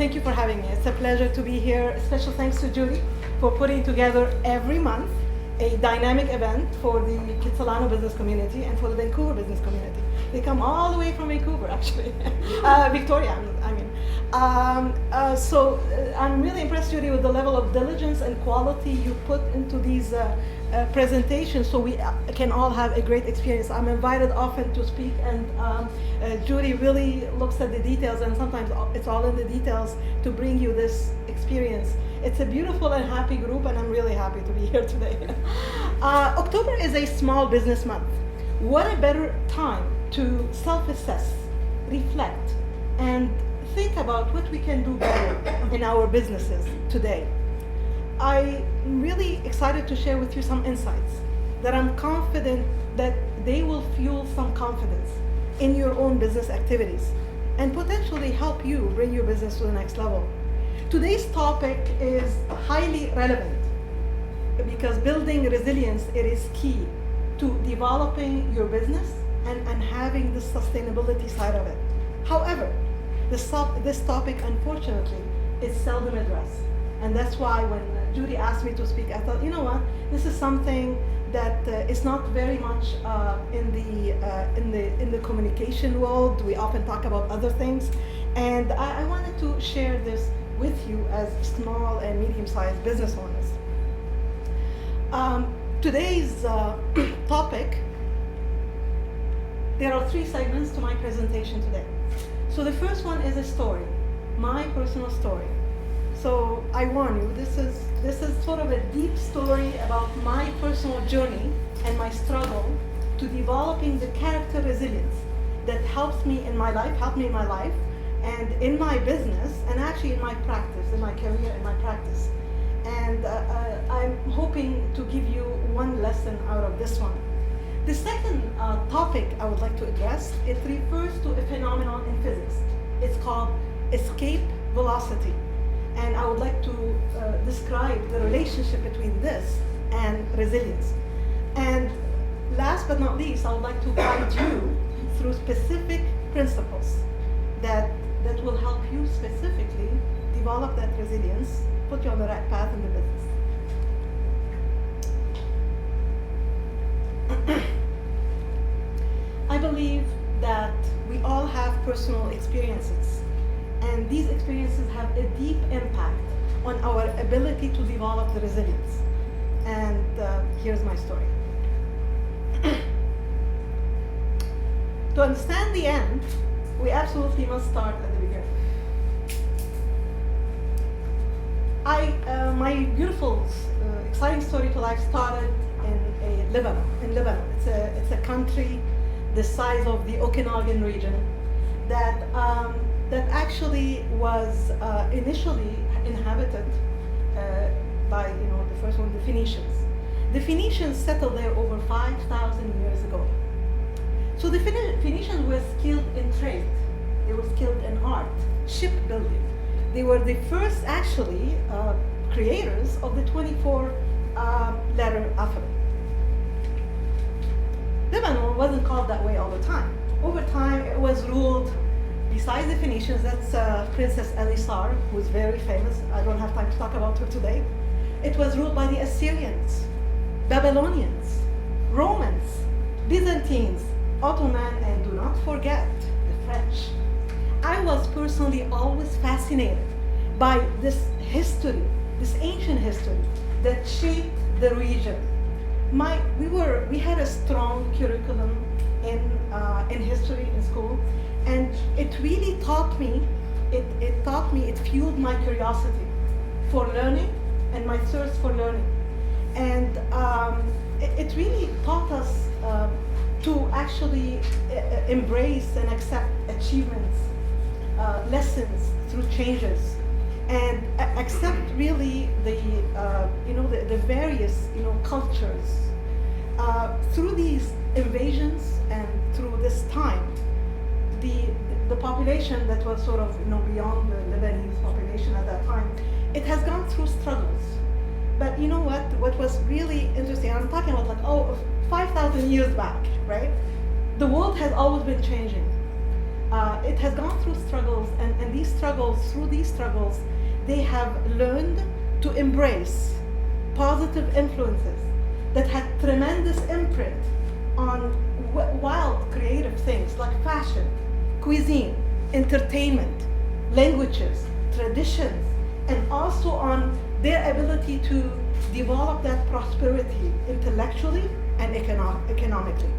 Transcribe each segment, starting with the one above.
thank you for having me. It's a pleasure to be here. Special thanks to Judy for putting together every month a dynamic event for the Kitsilano business community and for the Vancouver business community. They come all the way from Vancouver, actually. Victoria, I mean. I'm really impressed, Judy, with the level of diligence and quality you put into these presentations so we can all have a great experience. I'm invited often to speak, and Judy really looks at the details, and sometimes it's all in the details to bring you this experience. It's a beautiful and happy group, and I'm really happy to be here today. October is a small business month. What a better time to self-assess, reflect, and think about what we can do better in our businesses today. I'm really excited to share with you some insights that I'm confident that they will fuel some confidence in your own business activities and potentially help you bring your business to the next level. Today's topic is highly relevant because building resilience, it is key to developing your business and having the sustainability side of it. However, this topic, unfortunately, is seldom addressed. And that's why when Judy asked me to speak, I thought, you know what, this is something that is not very much in the communication world. We often talk about other things. And I wanted to share this with you as small and medium-sized business owners. Today's topic, there are 3 segments to my presentation today. So the first one is a story, my personal story. So I warn you, this is sort of a deep story about my personal journey and my struggle to developing the character resilience that helped me in my life, and in my business, and actually in my practice, in my career, in my practice. And I'm hoping to give you one lesson out of this one. The second topic I would like to address, it refers to a phenomenon in physics. It's called escape velocity. And I would like to describe the relationship between this and resilience. And last but not least, I would like to guide you through specific principles that will help you specifically develop that resilience, put you on the right path in the business. I believe that we all have personal experiences, and these experiences have a deep impact on our ability to develop the resilience. And here's my story. To understand the end, we absolutely must start at the beginning. My beautiful, exciting story to life started in Lebanon. It's a country the size of the Okanagan region that actually was initially inhabited by the first one, the Phoenicians. The Phoenicians settled there over 5,000 years ago. So the Phoenicians were skilled in trade. They were skilled in art, shipbuilding. They were the first, actually, creators of the 24-letter alphabet. Lebanon wasn't called that way all the time. Over time, it was ruled, besides the Phoenicians, that's Princess Elisar, who's very famous. I don't have time to talk about her today. It was ruled by the Assyrians, Babylonians, Romans, Byzantines, Ottoman, and do not forget the French. I was personally always fascinated by this history, this ancient history that shaped the region. We had a strong curriculum in history in school, and it really taught me, it fueled my curiosity for learning and my thirst for learning. And it really taught us to actually embrace and accept achievements, lessons through changes, and accept really the various cultures. Through these invasions and through this time, the population that was sort of beyond the Lebanese population at that time, it has gone through struggles. But you know what was really interesting, I'm talking about 5,000 years back, right? The world has always been changing. it has gone through struggles, and these struggles, through these struggles, they have learned to embrace positive influences that had tremendous imprint on wild creative things like fashion, cuisine, entertainment, languages, traditions, and also on their ability to develop that prosperity intellectually and economically.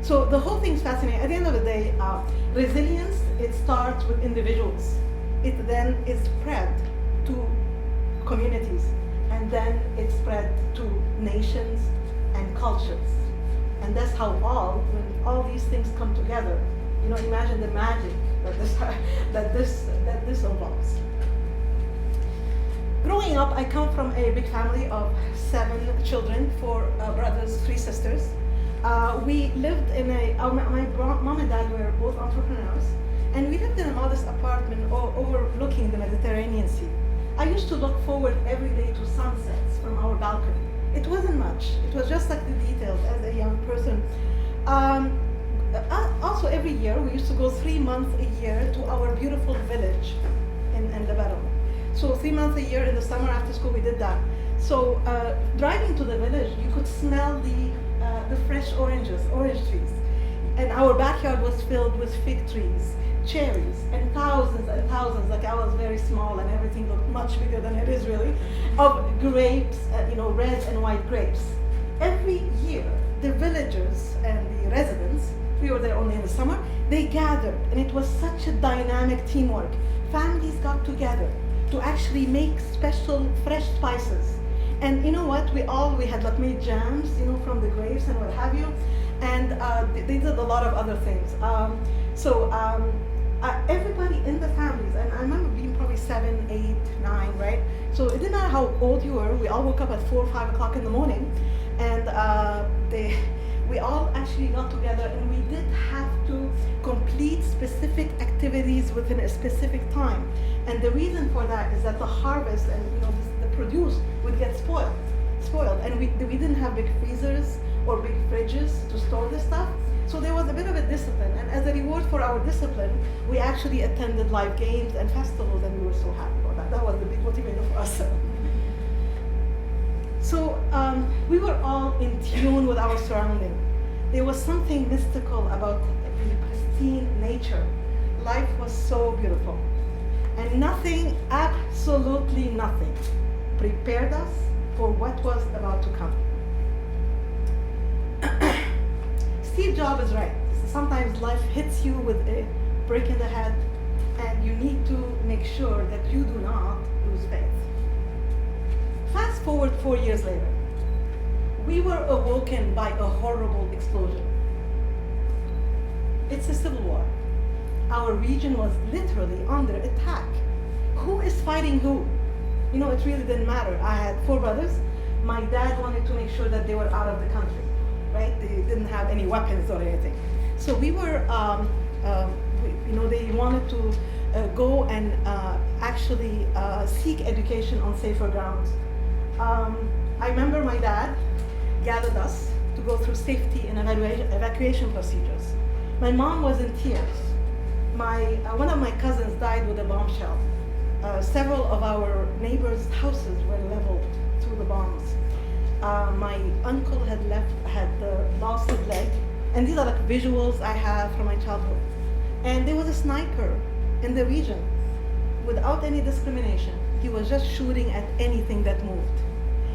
So the whole thing's fascinating. At the end of the day, resilience, it starts with individuals. It then is spread to communities, and then it's spread to nations and cultures. And that's how when all these things come together, imagine the magic that this involves. Growing up, I come from a big family of 7 children, 4 brothers, 3 sisters. We lived in my mom and dad were both entrepreneurs, and we lived in a modest apartment overlooking the Mediterranean Sea. I used to look forward every day to sunsets from our balcony. It wasn't much. It was just like the details as a young person. Also, every year, we used to go 3 months a year to our beautiful village in Lebanon. So 3 months a year in the summer after school, we did that. So driving to the village, you could smell the fresh orange trees. And our backyard was filled with fig trees, cherries, and thousands, like I was very small and everything looked much bigger than it is really, of grapes, red and white grapes. Every year, the villagers and the residents, we were there only in the summer, they gathered, and it was such a dynamic teamwork. Families got together to actually make special fresh spices. And you know what? We had like made jams, from the grapes and what have you. And they did a lot of other things. Everybody in the families, and I remember being probably 7, 8, 9, right? So it didn't matter how old you were. We all woke up at 4 or 5 o'clock in the morning, and we all actually got together, and we did have to complete specific activities within a specific time. And the reason for that is that the harvest and the produce would get spoiled, and we didn't have big freezers or big fridges to store this stuff. So there was a bit of a discipline, and as a reward for our discipline, we actually attended live games and festivals, and we were so happy about that. That was the big motivator for us. So we were all in tune with our surrounding. There was something mystical about the pristine nature. Life was so beautiful. And nothing, absolutely nothing, prepared us for what was about to come. Steve Jobs is right. Sometimes life hits you with a break in the head, and you need to make sure that you do not lose faith. Fast forward 4 years later, we were awoken by a horrible explosion. It's a civil war. Our region was literally under attack. Who is fighting who? It really didn't matter. I had 4 brothers. My dad wanted to make sure that they were out of the country, right? They didn't have any weapons or anything. So we were, they wanted to go and actually seek education on safer grounds. I remember my dad gathered us to go through safety and evacuation procedures. My mom was in tears. One of my cousins died with a bombshell. Several of our neighbors' houses were leveled through the bombs. My uncle had lost his leg, and these are like visuals I have from my childhood. And there was a sniper in the region, without any discrimination. He was just shooting at anything that moved.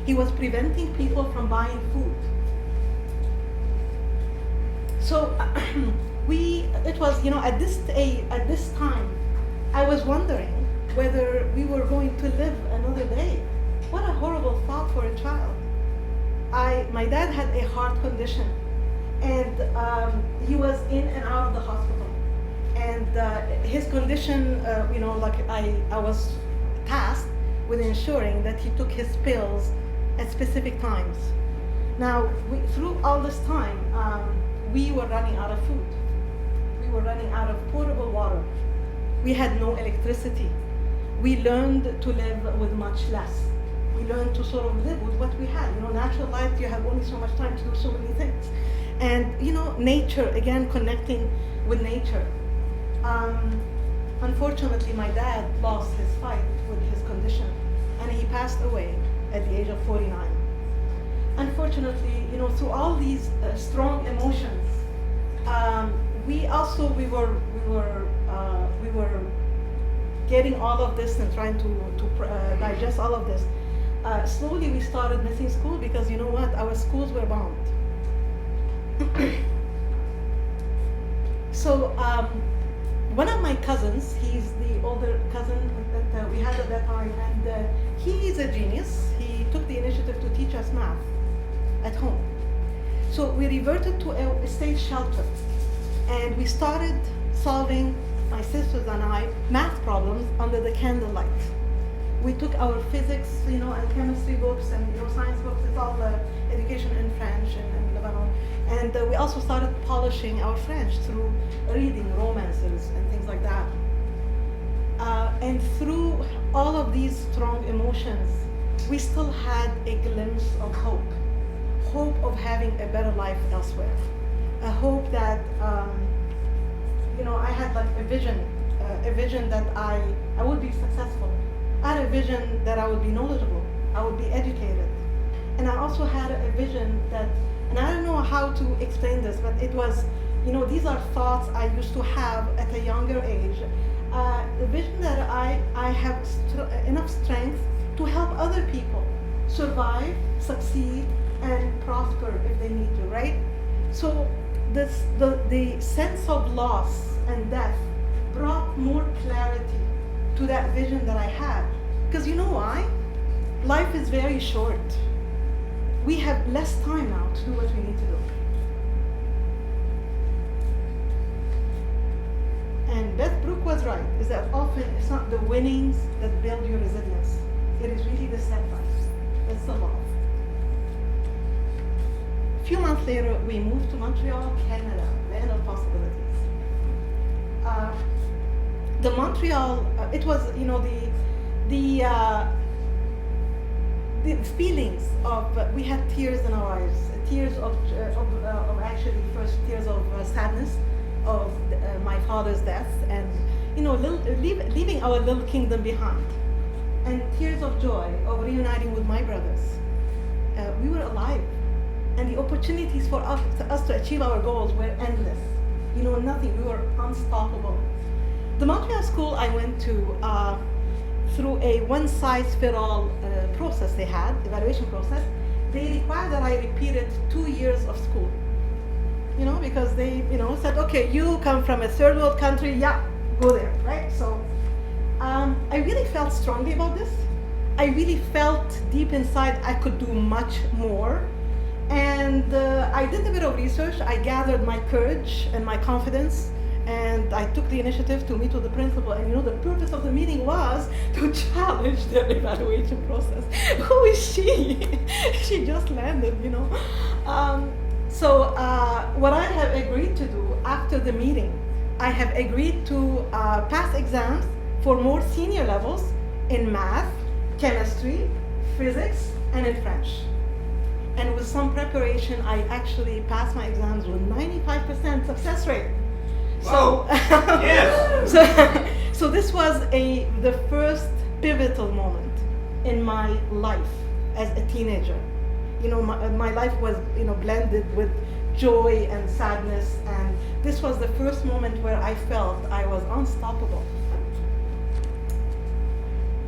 He was preventing people from buying food. So it was, at this time, I was wondering whether we were going to live another day. What a horrible thought for a child. My dad had a heart condition, and he was in and out of the hospital. And his condition, I was tasked with ensuring that he took his pills at specific times. Now, through all this time, we were running out of food. We were running out of potable water. We had no electricity. We learned to live with much less. We learned to sort of live with what we had. Natural life, you have only so much time to do so many things. And, nature, again, connecting with nature. Unfortunately, my dad lost his fight with his condition, and he passed away at the age of 49. Unfortunately, through all these strong emotions, we were getting all of this and trying to digest all of this. Slowly, we started missing school because you know what? Our schools were bombed. So one of my cousins, he's the older cousin that we had at that time, and he's a genius. He took the initiative to teach us math at home. So we reverted to a state shelter, and we started solving, my sisters and I, math problems under the candlelight. We took our physics, and chemistry books and science books. It's all education in French and Lebanon. And we also started polishing our French through reading romances and things like that. And through all of these strong emotions, we still had a glimpse of hope of having a better life elsewhere. A hope that, I had like a vision that I would be successful. I had a vision that I would be knowledgeable, I would be educated. And I also had a vision that, and I don't know how to explain this, but it was, these are thoughts I used to have at a younger age. The vision that I have enough strength to help other people survive, succeed, and prosper if they need to, right? So the sense of loss and death brought more clarity to that vision that I had. Because you know why? Life is very short. We have less time now to do what we need to do. And Beth Brooke was right, is that often it's not the winnings that build your resilience. It is really the setbacks. That's the law. A few months later, we moved to Montreal, Canada, land of possibilities. The Montreal, it was, the feelings of, we had tears in our eyes, tears of actually first tears of sadness of my father's death, and leaving our little kingdom behind, and tears of joy of reuniting with my brothers. We were alive, and the opportunities for us to achieve our goals were endless. Nothing. We were unstoppable. The Montreal school I went to, through a one-size-fits-all process they had, evaluation process, they required that I repeated 2 years of school. Because they, said, okay, you come from a third world country, yeah, go there, right? So I really felt strongly about this. I really felt deep inside I could do much more. And I did a bit of research. I gathered my courage and my confidence, and I took the initiative to meet with the principal. And the purpose of the meeting was to challenge their evaluation process. Who is she? She just landed, So what I have agreed to do after the meeting, I have agreed to pass exams for more senior levels in math, chemistry, physics, and in French. And with some preparation, I actually passed my exams with 95% success rate. Wow. So, yes. so this was the first pivotal moment in my life as a teenager. My life was blended with joy and sadness, and this was the first moment where I felt I was unstoppable.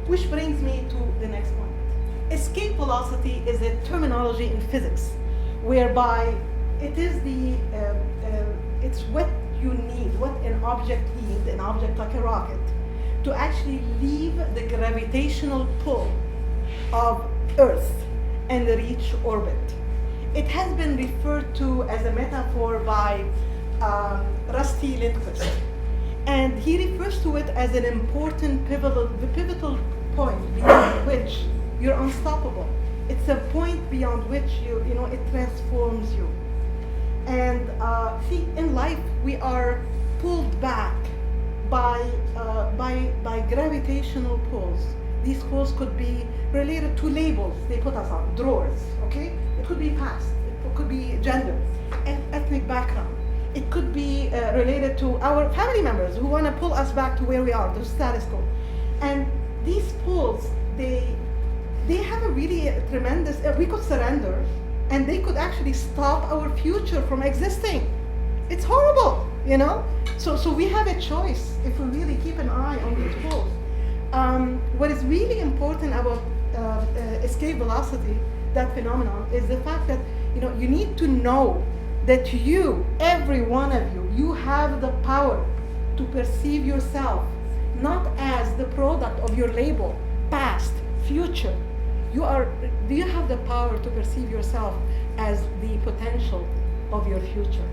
Which brings me to the next point. Escape velocity is a terminology in physics, whereby it is it's what you need, what an object needs, an object like a rocket, to actually leave the gravitational pull of Earth and reach orbit. It has been referred to as a metaphor by Rusty Lindquist, and he refers to it as an important pivotal point beyond which you're unstoppable. It's a point beyond which it transforms you. And see, in life we are pulled back by gravitational pulls. These pulls could be related to labels they put us on, drawers, okay? It could be past, it could be gender, ethnic background. It could be related to our family members who want to pull us back to where we are, the status quo. And these pulls, they have a really tremendous, we could surrender, and they could actually stop our future from existing. It's horrible, you know? So we have a choice if we really keep an eye on these pulls. What is really important about escape velocity, that phenomenon, is the fact that you need to know that you, every one of you have the power to perceive yourself not as the product of your label, past, future. You have the power to perceive yourself as the potential of your future.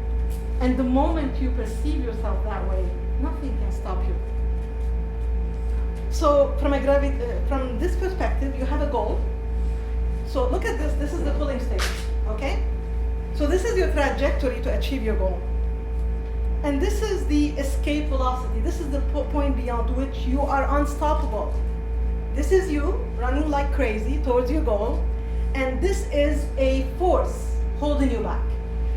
And the moment you perceive yourself that way, nothing can stop you. So from this perspective, you have a goal. So look at this. This is the pulling state, okay? So this is your trajectory to achieve your goal. And this is the escape velocity. This is the point beyond which you are unstoppable. This is you running like crazy towards your goal. And this is a force holding you back.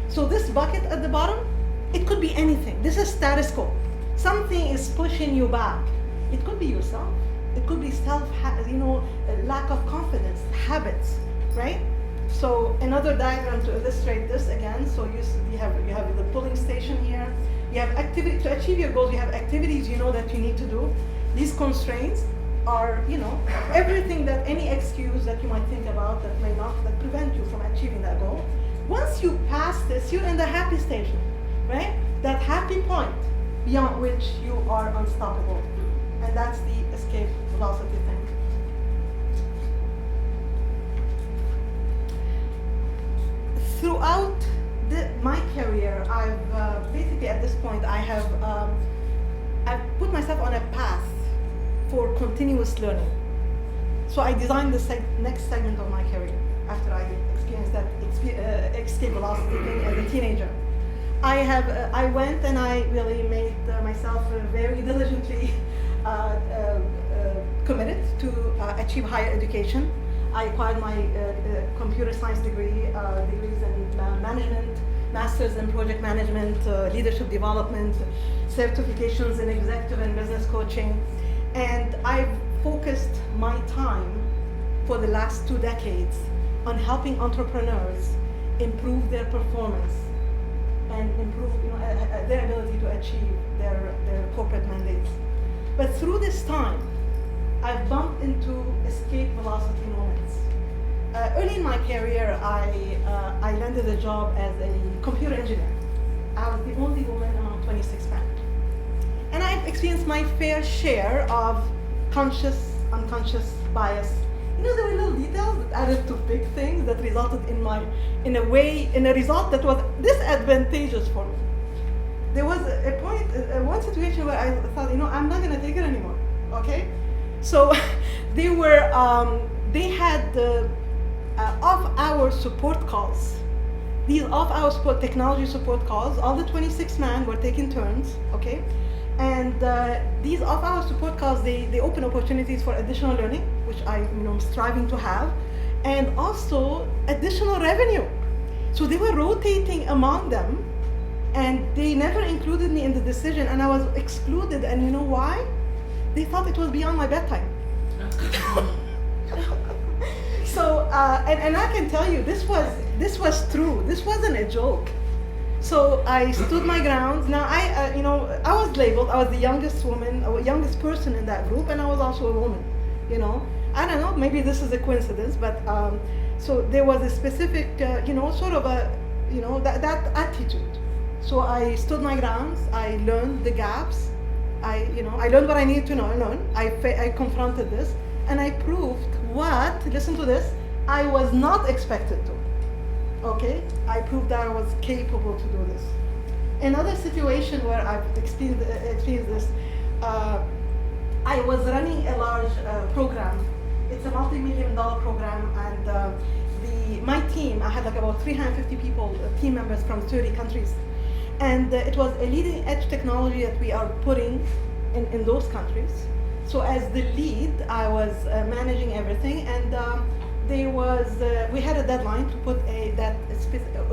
So this bucket at the bottom, it could be anything. This is status quo. Something is pushing you back. It could be yourself. It could be lack of confidence, habits, right? So another diagram to illustrate this again. So you have the pulling station here. You have activity to achieve your goals. You have activities that you need to do. These constraints are everything that any excuse that you might think about that prevent you from achieving that goal. Once you pass this, you're in the happy station, right? That happy point beyond which you are unstoppable. And that's the escape velocity thing. Throughout my career, I've basically at this point I've put myself on a path for continuous learning. So I designed the next segment of my career after I experienced that escape velocity thing as a teenager. I went and I really made myself very diligently committed to achieve higher education. I acquired my computer science degrees in management, masters in project management, leadership development, certifications in executive and business coaching. And I've focused my time for the last 2 decades on helping entrepreneurs improve their performance and improve their ability to achieve their corporate mandates. But through this time, I've bumped into escape velocity moments. Early in my career, I landed a job as a computer engineer. I was the only woman among 26 men. And I've experienced my fair share of conscious, unconscious bias. There were little details that added to big things that resulted in a result that was disadvantageous for me. There was a point, one situation where I thought, I'm not going to take it anymore. Okay, so they had off-hour support calls. These off-hour technology support calls, all the 26 men were taking turns. Okay, and these off-hour support calls, they open opportunities for additional learning, which I'm striving to have, and also additional revenue. So they were rotating among them. And they never included me in the decision, and I was excluded. And you know why? They thought it was beyond my bedtime. So, and I can tell you, this was true. This wasn't a joke. So I stood my ground. Now I was labeled. I was the youngest woman, youngest person in that group, and I was also a woman. I don't know. Maybe this is a coincidence, but so there was a specific, sort of that attitude. So I stood my grounds. I learned the gaps. I learned what I needed to learn. I confronted this, and I proved what. Listen to this. I was not expected to. Okay, I proved that I was capable to do this. Another situation where I've experienced this. I was running a large program. It's a multi-million-dollar program, and my team. I had about 350 people, team members from 30 countries. And it was a leading edge technology that we are putting in those countries. So as the lead, I was managing everything, and we had a deadline to put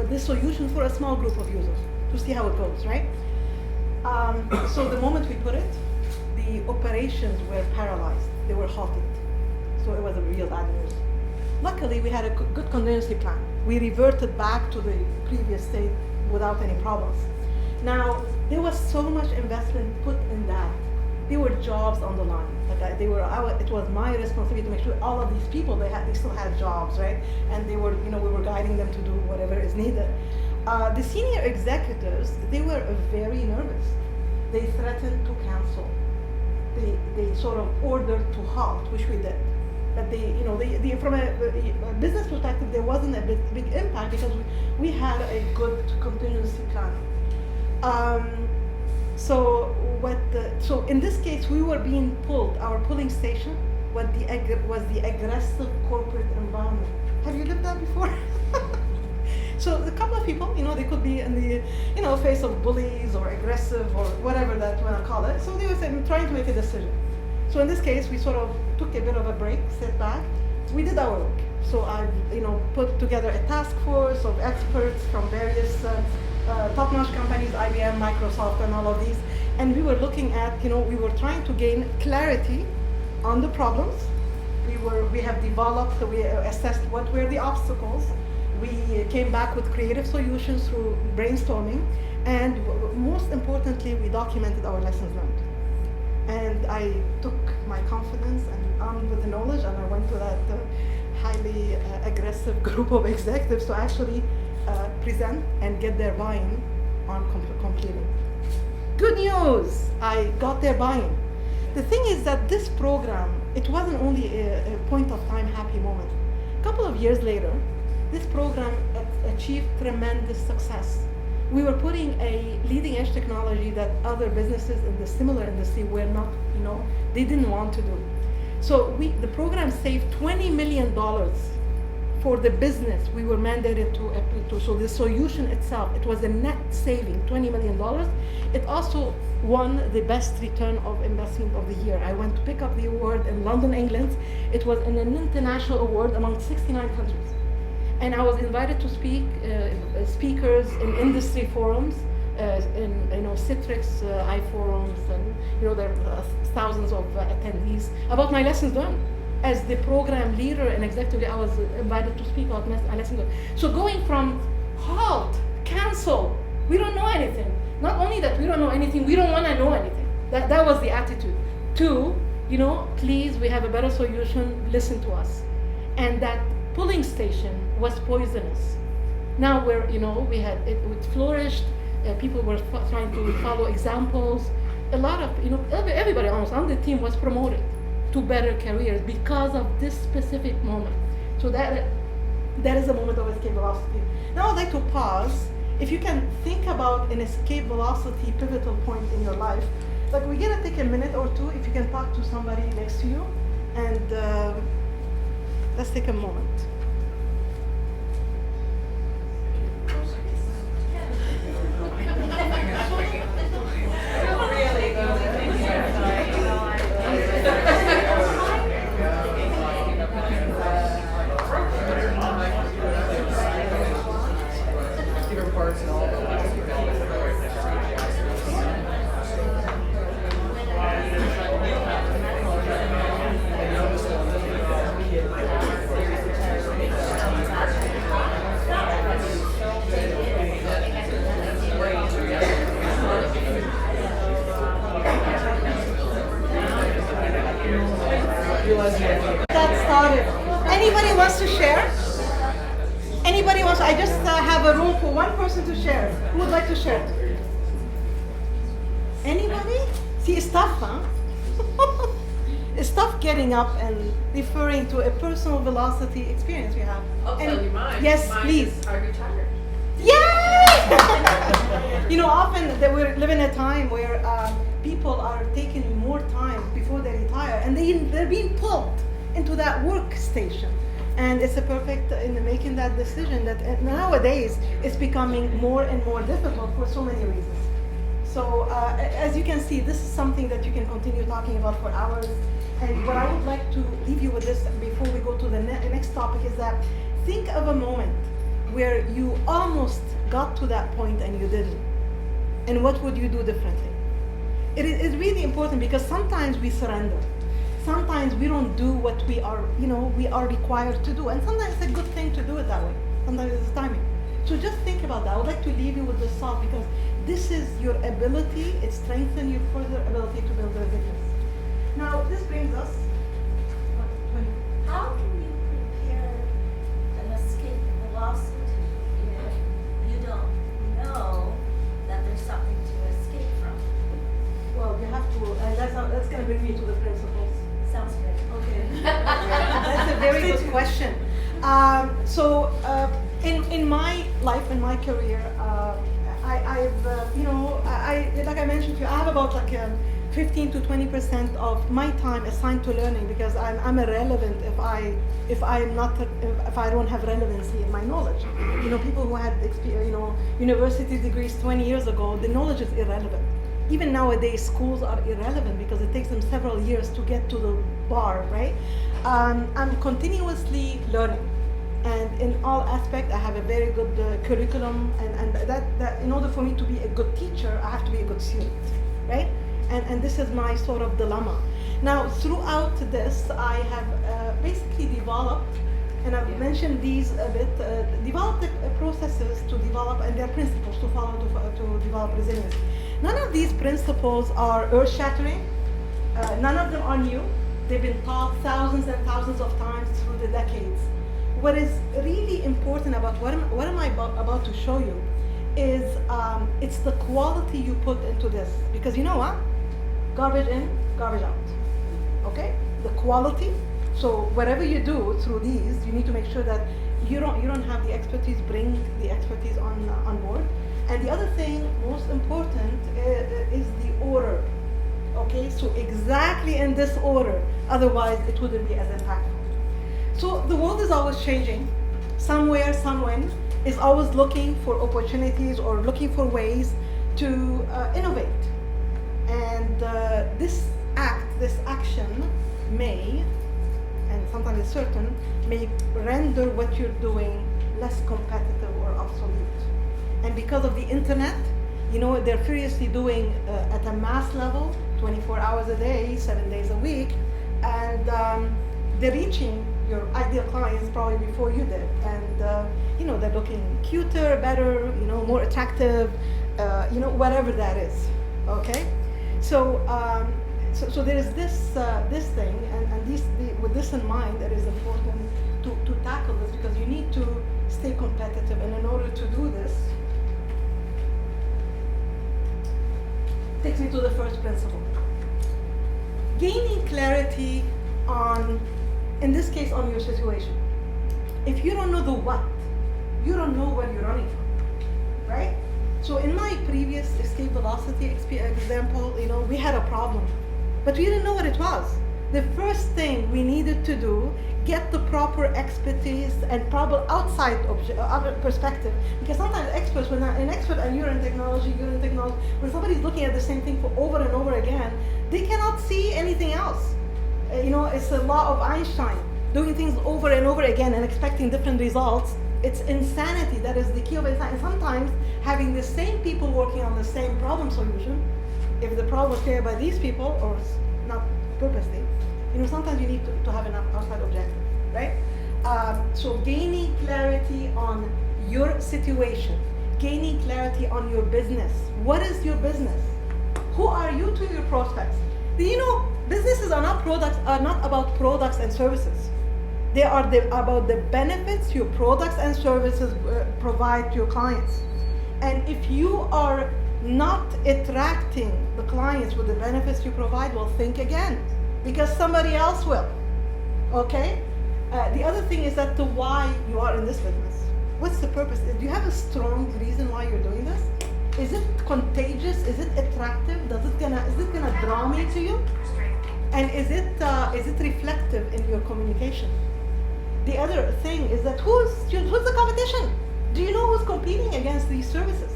this solution for a small group of users, to see how it goes, right? So the moment we put it, the operations were paralyzed. They were halted. So it was a real bad news. Luckily, we had a good contingency plan. We reverted back to the previous state without any problems. Now, there was so much investment put in that. There were jobs on the line. Like it was my responsibility to make sure all of these people, they still had jobs, right? And they were, we were guiding them to do whatever is needed. The senior executives, they were very nervous. They threatened to cancel. They sort of ordered to halt, which we did. But from a business perspective, there wasn't a big impact because we had a good contingency plan. So in this case, we were being pulled. Our pulling station was the aggressive corporate environment. Have you lived that before? So a couple of people, they could be in the, face of bullies or aggressive or whatever that you want to call it. So they were trying to make a decision. So in this case, we sort of took a bit of a break, sat back. We did our work. So I, put together a task force of experts from various top-notch companies, IBM, Microsoft, and all of these. And we were looking at, we were trying to gain clarity on the problems. We have developed, we assessed what were the obstacles. We came back with creative solutions through brainstorming. And most importantly, we documented our lessons learned. And I took my confidence and armed with the knowledge, and I went to that highly aggressive group of executives to actually present and get their buy-in on completing. Good news, I got their buy-in. The thing is that this program, it wasn't only a point of time happy moment. A couple of years later, this program achieved tremendous success. We were putting a leading edge technology that other businesses in the similar industry were not, they didn't want to do. So the program saved $20 million for the business we were mandated to. So the solution itself, it was a net saving, $20 million. It also won the best return of investment of the year. I went to pick up the award in London, England. It was an international award among 69 countries. And I was invited to speak, speakers in industry forums, in Citrix iForums, and there are thousands of attendees about my lessons learned. As the program leader and executive, I was invited to speak about my lessons learned. So going from halt, cancel, we don't know anything. Not only that we don't know anything, we don't want to know anything. That was the attitude. To, please, we have a better solution, listen to us. And that pulling station was poisonous. Now we had it flourished. People were trying to follow examples. A lot of everybody almost on the team was promoted to better careers because of this specific moment. So that is a moment of escape velocity. Now I'd like to pause. If you can think about an escape velocity pivotal point in your life, like we're gonna take a minute or two. If you can talk to somebody next to you, and let's take a moment. That started. Anybody wants to share? Anybody wants? I just have a room for one person to share. Who would like to share? Anybody? See, it's tough, huh? It's tough getting up and referring to a personal velocity experience you have. I'll tell you mine. Yes, mine please. Is I retired. Yay! Often that we live in a time where people are taking more time before they retire, and they're being pulled into that workstation. And it's a perfect in making that decision that nowadays it's becoming more and more difficult for so many reasons. So as you can see, this is something that you can continue talking about for hours. And what I would like to leave you with this before we go to the next topic is that think of a moment where you almost got to that point and you didn't. and what would you do differently? It is really important because sometimes we surrender. Sometimes we don't do what we are required to do, and sometimes it's a good thing to do it that way. Sometimes it's timing. So just think about that. I would like to leave you with this thought because this is your ability. It strengthens your further ability to build resilience. Now this brings us. How can you prepare an escape velocity if you don't know that there's something to escape from? Well, you have to, and that's going to bring me to the principles. Sounds good. Okay. That's a very good question. In my life, in my career, I've like I mentioned to you, I have about 15 to 20% of my time assigned to learning because I'm irrelevant if I don't have relevancy in my knowledge. People who had university degrees 20 years ago, the knowledge is irrelevant. Even nowadays, schools are irrelevant because it takes them several years to get to the bar, right? I'm continuously learning. And in all aspects, I have a very good curriculum, and that in order for me to be a good teacher, I have to be a good student, right? And this is my sort of dilemma. Now, throughout this, I have basically developed, and I've mentioned these a bit, developed processes to develop, and their principles to follow to develop resilience. None of these principles are earth-shattering. None of them are new. They've been taught thousands and thousands of times through the decades. What is really important about what am I about to show you is it's the quality you put into this. Because you know what? Garbage in, garbage out. Okay? The quality. So whatever you do through these, you need to make sure that you don't have the expertise, bring the expertise on board. And the other thing, most important, is the order. Okay? So exactly in this order, otherwise it wouldn't be as impactful. So the world is always changing. Somewhere, someone is always looking for opportunities or looking for ways to innovate. And this action may, and sometimes it's certain, may render what you're doing less competitive or obsolete. And because of the internet, they're furiously doing at a mass level, 24 hours a day, 7 days a week, and they're reaching your ideal clients probably before you did, and they're looking cuter, better, more attractive, whatever that is. Okay, so there is this thing, and with this in mind, it is important to tackle this because you need to stay competitive, and in order to do this, takes me to the first principle: gaining clarity on. In this case, on your situation. If you don't know the what, you don't know where you're running from, right? So in my previous escape velocity example, we had a problem, but we didn't know what it was. The first thing we needed to do, get the proper expertise and proper outside perspective, because sometimes experts, when an expert and you're in technology, when somebody's looking at the same thing for over and over again, they cannot see anything else. It's the law of Einstein. Doing things over and over again and expecting different results, it's insanity. That is the key of insanity. And sometimes having the same people working on the same problem solution, if the problem was created by these people or not purposely, sometimes you need to have an outside objective, right? So gaining clarity on your situation, gaining clarity on your business. What is your business? Who are you to your prospects? Businesses are not about products and services. They are about the benefits your products and services provide to your clients. And if you are not attracting the clients with the benefits you provide, well, think again, because somebody else will. Okay? The other thing is that the why you are in this business. What's the purpose? Do you have a strong reason why you're doing this? Is it contagious? Is it attractive? Is it gonna draw me to you? And is it reflective in your communication? The other thing is that who's the competition? Do you know who's competing against these services?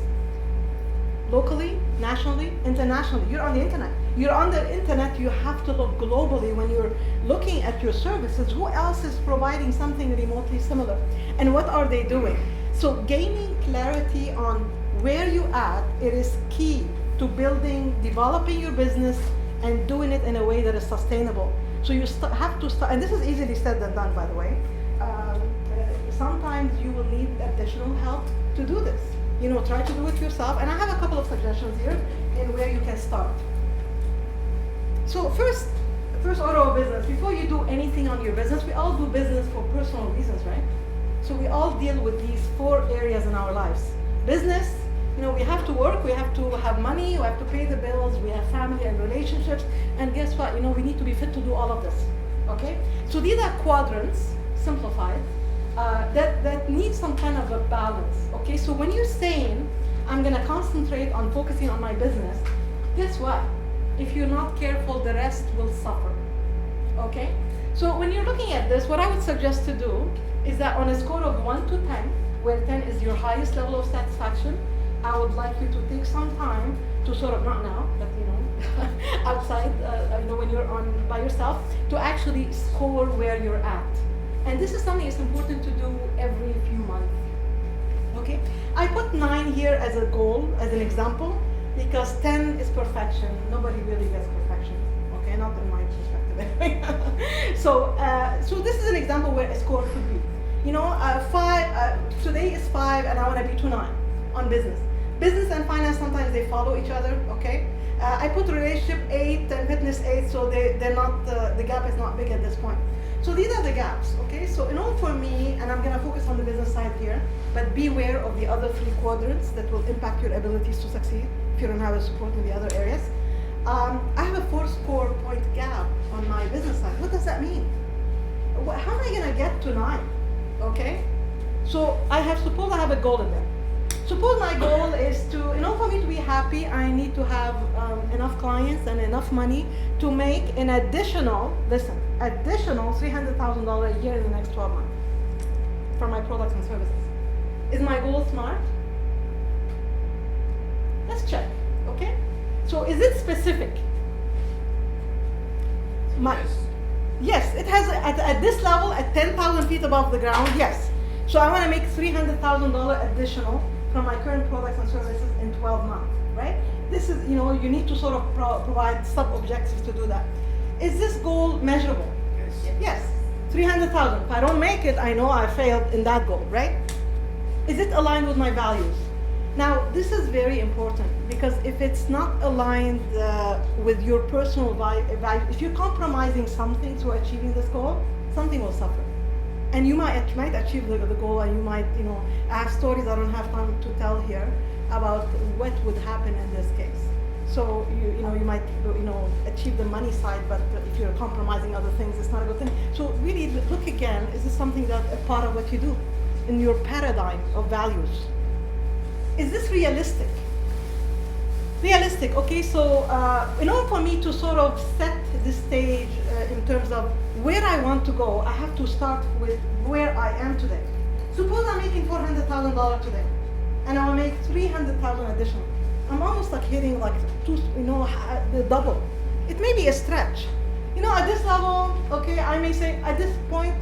Locally, nationally, internationally. You're on the internet. You're on the internet, you have to look globally when you're looking at your services. Who else is providing something remotely similar? And what are they doing? So gaining clarity on where you at, it is key to developing your business and doing it in a way that is sustainable. So you have to start, and this is easily said than done, by the way. Sometimes you will need additional help to do this. Try to do it yourself. And I have a couple of suggestions here in where you can start. So first order of business, before you do anything on your business, we all do business for personal reasons, right? So we all deal with these 4 areas in our lives. Business, we have to work, we have to have money, we have to pay the bills, we have family and relationships, and guess what? We need to be fit to do all of this, okay? So these are quadrants, simplified, that need some kind of a balance, okay? So when you're saying, I'm gonna concentrate on focusing on my business, guess what? If you're not careful, the rest will suffer, okay? So when you're looking at this, what I would suggest to do is that on a score of 1 to 10, where 10 is your highest level of satisfaction, I would like you to take some time to sort of, not now, but outside, when you're by yourself, to actually score where you're at. And this is something that's important to do every few months, okay? I put 9 here as a goal, as an example, because 10 is perfection. Nobody really gets perfection, okay? Not in my perspective. So this is an example where a score could be. 5, today is 5 and I want to be to 9 on business. Business and finance, sometimes they follow each other, okay? I put relationship 8 and fitness 8, so they're not, the gap is not big at this point. So these are the gaps, okay? So in order for me, and I'm gonna focus on the business side here, but beware of the other 3 quadrants that will impact your abilities to succeed if you don't have a support in the other areas. I have a 4 score point gap on my business side. What does that mean? How am I gonna get to 9, okay? So suppose I have a goal in there. Suppose my goal is to, for me to be happy, I need to have enough clients and enough money to make an additional $300,000 a year in the next 12 months for my products and services. Is my goal smart? Let's check, okay? So is it specific? Yes, it has, at this level, at 10,000 feet above the ground, yes. So I want to make $300,000 additional from my current products and services in 12 months, right? This is, you need to sort of provide sub-objectives to do that. Is this goal measurable? Yes. 300,000. If I don't make it, I know I failed in that goal, right? Is it aligned with my values? Now, this is very important because if it's not aligned with your personal value, if you're compromising something to achieving this goal, something will suffer. And you might achieve the goal, and you might, I have stories I don't have time to tell here about what would happen in this case. So you might achieve the money side, but if you're compromising other things, it's not a good thing. So really look again, is this something that a part of what you do in your paradigm of values? Is this realistic? Realistic, okay, so in order for me to sort of set the stage in terms of where I want to go, I have to start with where I am today. Suppose I'm making $400,000 today, and I will make $300,000 additional. I'm almost like hitting like the double. It may be a stretch. At this level, okay, I may say at this point,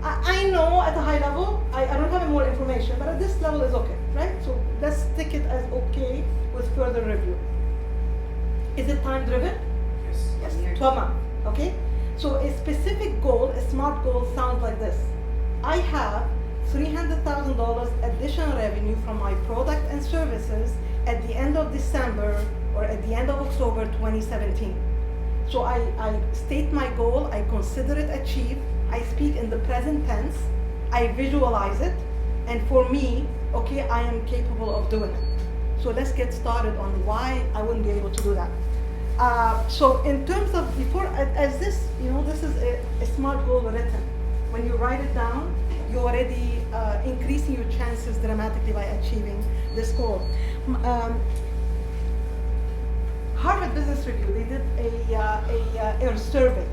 I know at a high level, I don't have any more information, but at this level is okay, right? So let's take it as okay with further review. Is it time driven? Yes. 12 months, okay? So a specific goal, a SMART goal sounds like this. I have $300,000 additional revenue from my product and services at the end of December or at the end of October 2017. So I state my goal, I consider it achieved, I speak in the present tense, I visualize it, and for me, okay, I am capable of doing it. So let's get started on why I wouldn't be able to do that. So in terms of as this, this is a SMART goal written. When you write it down, you're already increasing your chances dramatically by achieving this goal. Harvard Business Review, they did a survey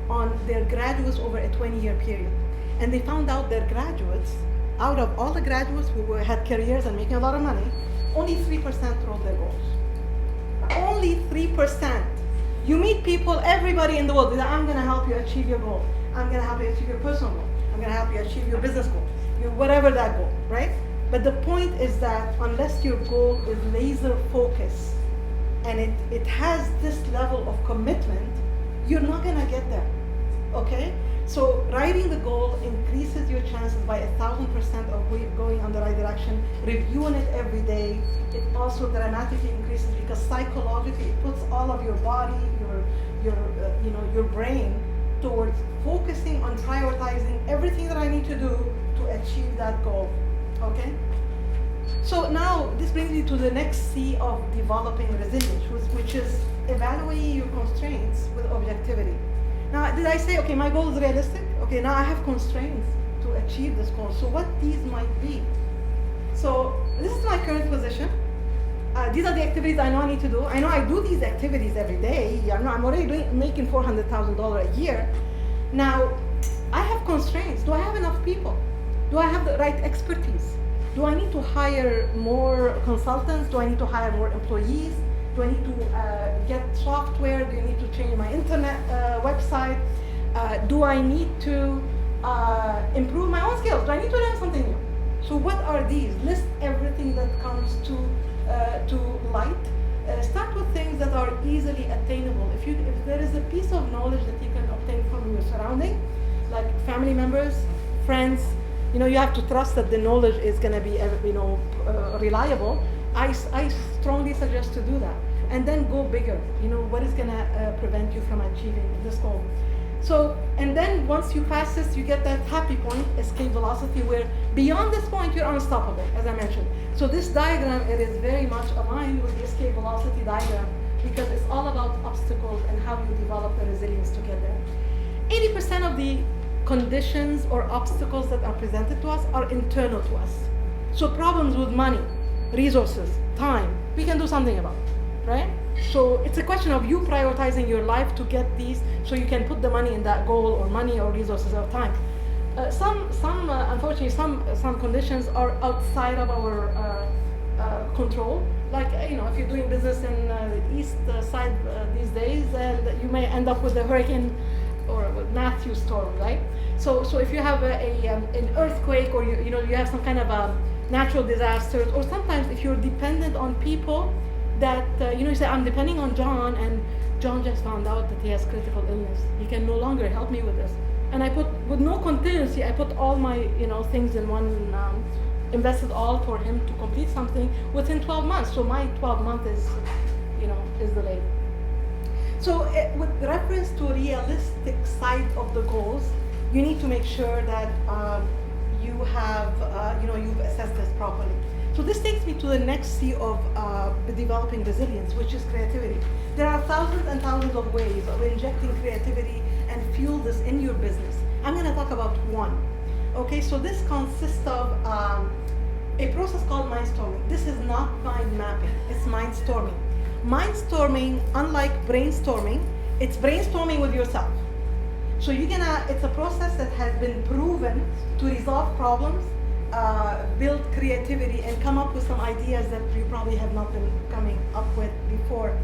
on their graduates over a 20-year period. And they found out their graduates, out of all the graduates who had careers and making a lot of money, only 3% wrote their goals. Only 3%. You meet people, everybody in the world, I'm going to help you achieve your goal. I'm going to help you achieve your personal goal. I'm going to help you achieve your business goal, whatever that goal, right? But the point is that unless your goal is laser focused and it has this level of commitment, you're not gonna get there, okay? So writing the goal increases your chances by 1,000% of going on the right direction. Reviewing it every day, it also dramatically increases because psychologically it puts all of your body, your brain towards focusing on prioritizing everything that I need to do to achieve that goal, okay? So now this brings me to the next C of developing resilience, which is evaluating your constraints with objectivity. Now, did I say, okay, my goal is realistic? Okay, now I have constraints to achieve this goal. So what these might be? So this is my current position. These are the activities I know I need to do. I know I do these activities every day. I'm already making $400,000 a year. Now, I have constraints. Do I have enough people? Do I have the right expertise? Do I need to hire more consultants? Do I need to hire more employees? Do I need to get software? Do I need to change my internet website? Do I need to improve my own skills? Do I need to learn something new? So what are these? List everything that comes to light. Start with things that are easily attainable. If there is a piece of knowledge that you can obtain from your surrounding, like family members, friends, you have to trust that the knowledge is going to be, reliable. I strongly suggest to do that, and then go bigger. What is going to prevent you from achieving this goal? So, and then once you pass this, you get that happy point, escape velocity, where beyond this point you're unstoppable, as I mentioned. So this diagram, it is very much aligned with the escape velocity diagram because it's all about obstacles and how you develop the resilience to get there. 80% of the conditions or obstacles that are presented to us are internal to us. So problems with money, resources, time, we can do something about, right? So it's a question of you prioritizing your life to get these so you can put the money in that goal, or money or resources or time. Unfortunately, some conditions are outside of our control. Like, if you're doing business in the east side these days, and you may end up with a hurricane or with Matthew storm, right? So if you have an earthquake, or you have some kind of a natural disaster, or sometimes if you're dependent on people that you say, I'm depending on John, and John just found out that he has critical illness. He can no longer help me with this. And I put, with no contingency, I put all my things in one, invested all for him to complete something within 12 months. So my 12 month is delayed. So with reference to realistic side of the goals, you need to make sure that you have, you've assessed this properly. So this takes me to the next C of developing resilience, which is creativity. There are thousands and thousands of ways of injecting creativity and fuel this in your business. I'm going to talk about one. Okay, so this consists of a process called mindstorming. This is not mind mapping, it's mindstorming. Mindstorming, unlike brainstorming, it's brainstorming with yourself. So it's a process that has been proven to resolve problems, build creativity, and come up with some ideas that you probably have not been coming up with before.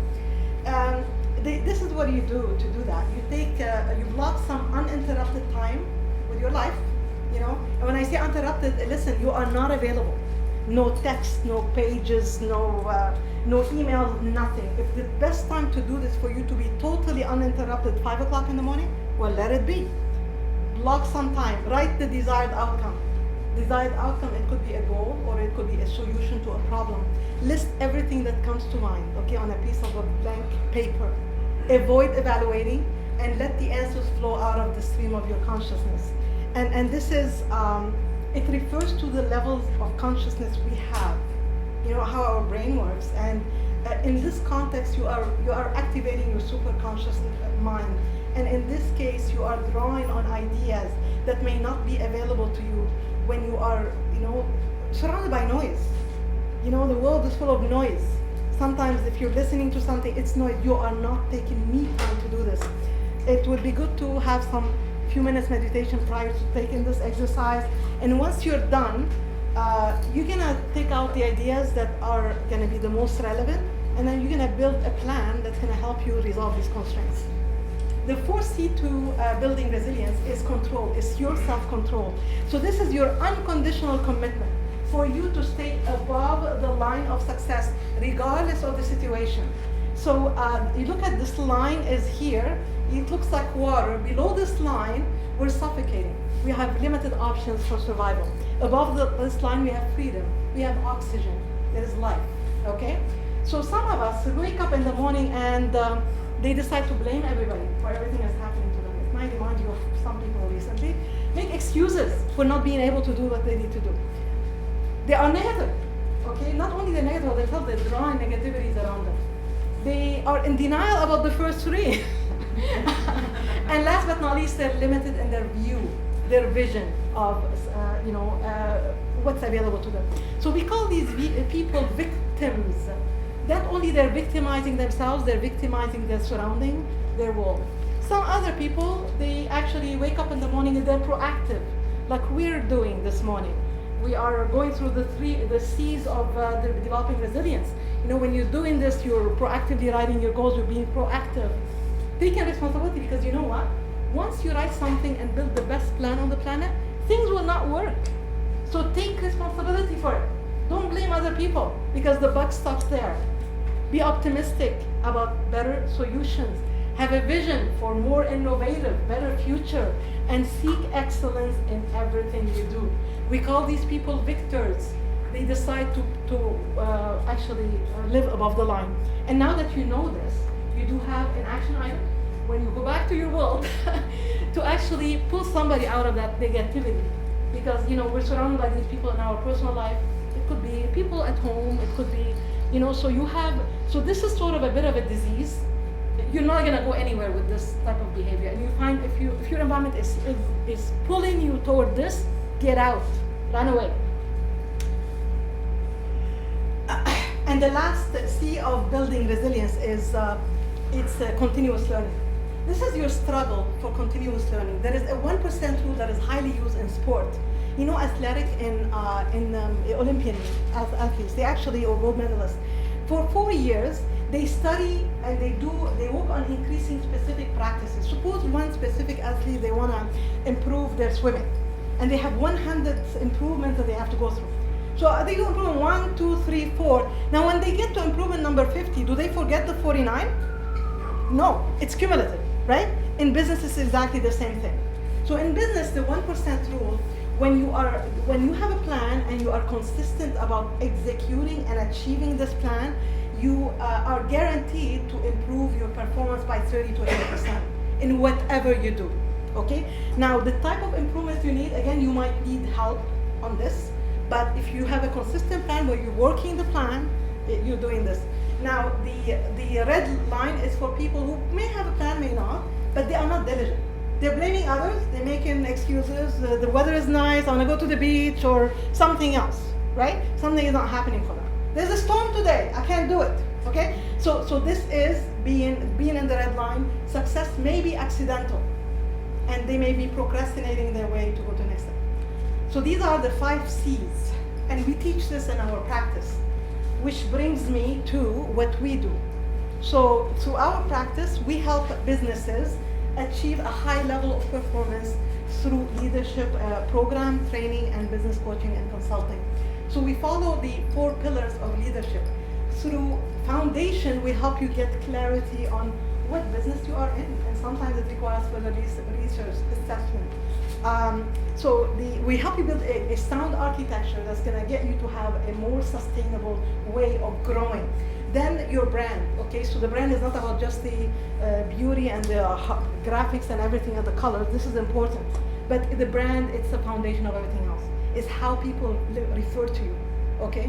This is what you do to do that. You block some uninterrupted time with your life, and when I say uninterrupted, listen, you are not available. No text, no pages, no emails, nothing. If the best time to do this for you to be totally uninterrupted, 5 o'clock in the morning, well, let it be. Block some time, write the desired outcome. Desired outcome, it could be a goal, or it could be a solution to a problem. List everything that comes to mind, okay, on a piece of a blank paper. Avoid evaluating, and let the answers flow out of the stream of your consciousness. And this is, it refers to the levels of consciousness we have, how our brain works. And in this context, you are activating your superconscious mind. And in this case, you are drawing on ideas that may not be available to you when you are, surrounded by noise. The world is full of noise. Sometimes if you're listening to something, it's noise. You are not taking me time to do this. It would be good to have some few minutes meditation prior to taking this exercise. And once you're done, you're gonna take out the ideas that are gonna be the most relevant, and then you're gonna build a plan that's gonna help you resolve these constraints. The fourth C to building resilience is control. It's your self-control. So this is your unconditional commitment. for you to stay above the line of success, regardless of the situation. So you look at this line is here, it looks like water. Below this line, we're suffocating. We have limited options for survival. Above this line, we have freedom. We have oxygen. There is life, okay? So some of us wake up in the morning and they decide to blame everybody for everything that's happening to them. It might remind you of some people recently. Make excuses for not being able to do what they need to do. They are negative, okay? Not only they're negative, they're drawing negativities around them. They are in denial about the first three. And last but not least, they're limited in their view, their vision of what's available to them. So we call these people victims. Not only they're victimizing themselves, they're victimizing their surrounding, their world. Some other people, they actually wake up in the morning and they're proactive, like we're doing this morning. We are going through the C's of developing resilience. You know, when you're doing this, you're proactively writing your goals, you're being proactive. Taking responsibility, because you know what? Once you write something and build the best plan on the planet, things will not work. So take responsibility for it. Don't blame other people, because the buck stops there. Be optimistic about better solutions. Have a vision for more innovative, better future, and seek excellence in everything you do. We call these people victors. They decide to actually live above the line. And now that you know this, you do have an action item when you go back to your world to actually pull somebody out of that negativity. Because we're surrounded by these people in our personal life. It could be people at home, it could be, so this is sort of a bit of a disease. You're not gonna go anywhere with this type of behavior. And you find if your environment is pulling you toward this, get out, run away. And the last C of building resilience is it's continuous learning. This is your struggle for continuous learning. There is a 1% rule that is highly used in sport. Athletic in Olympian athletes, they actually are gold medalists. For 4 years, they study and they work on increasing specific practices. Suppose one specific athlete, they want to improve their swimming, and they have 100 improvements that they have to go through. So they do improvement 1, 2, 3, 4. Now when they get to improvement number 50, do they forget the 49? No, it's cumulative, right? In business, it's exactly the same thing. So in business, the 1% rule, when you have a plan and you are consistent about executing and achieving this plan, you are guaranteed to improve your performance by 30 to 80% in whatever you do, okay? Now, the type of improvements you need, again, you might need help on this, but if you have a consistent plan where you're working the plan, you're doing this. Now, the red line is for people who may have a plan, may not, but they are not diligent. They're blaming others, they're making excuses, the weather is nice, I want to go to the beach, or something else, right? Something is not happening for them. There's a storm today, I can't do it, okay? So this is being in the red line. Success may be accidental, and they may be procrastinating their way to go to the next step. So these are the 5 C's, and we teach this in our practice, which brings me to what we do. So through our practice, we help businesses achieve a high level of performance through leadership program, training, and business coaching and consulting. So we follow the 4 pillars of leadership. Through foundation, we help you get clarity on what business you are in, and sometimes it requires further research assessment. We help you build a sound architecture that's going to get you to have a more sustainable way of growing. Then your brand, okay? So the brand is not about just the beauty and the graphics and everything and the colors. This is important. But the brand, it's the foundation of everything else. It's how people refer to you, okay?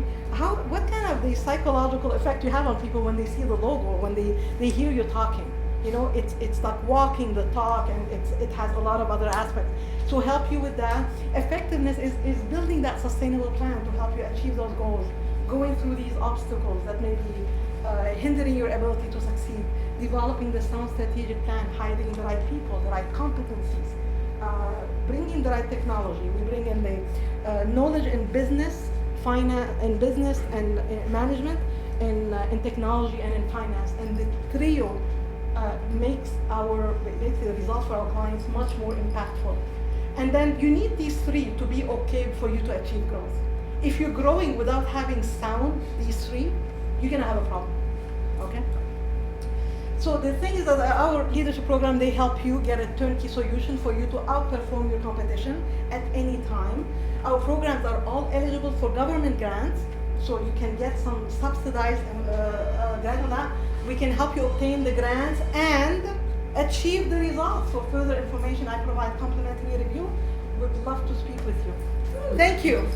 What kind of the psychological effect you have on people when they see the logo, when they hear you talking? It's like walking the talk, and it has a lot of other aspects. So help you with that. Effectiveness is building that sustainable plan to help you achieve those goals, going through these obstacles that may be hindering your ability to succeed, developing the sound strategic plan, hiring the right people, the right competencies, bringing the right technology. We bring in the knowledge in business, finance, and business and management, in technology and in finance, and the trio makes the results for our clients much more impactful. And then you need these 3 to be okay for you to achieve growth. If you're growing without having sound, these three, you're gonna have a problem, okay? So the thing is that our leadership program, they help you get a turnkey solution for you to outperform your competition at any time. Our programs are all eligible for government grants, so you can get some subsidized grant on that. We can help you obtain the grants and achieve the results. For further information, I provide complimentary review. Would love to speak with you. Thank you.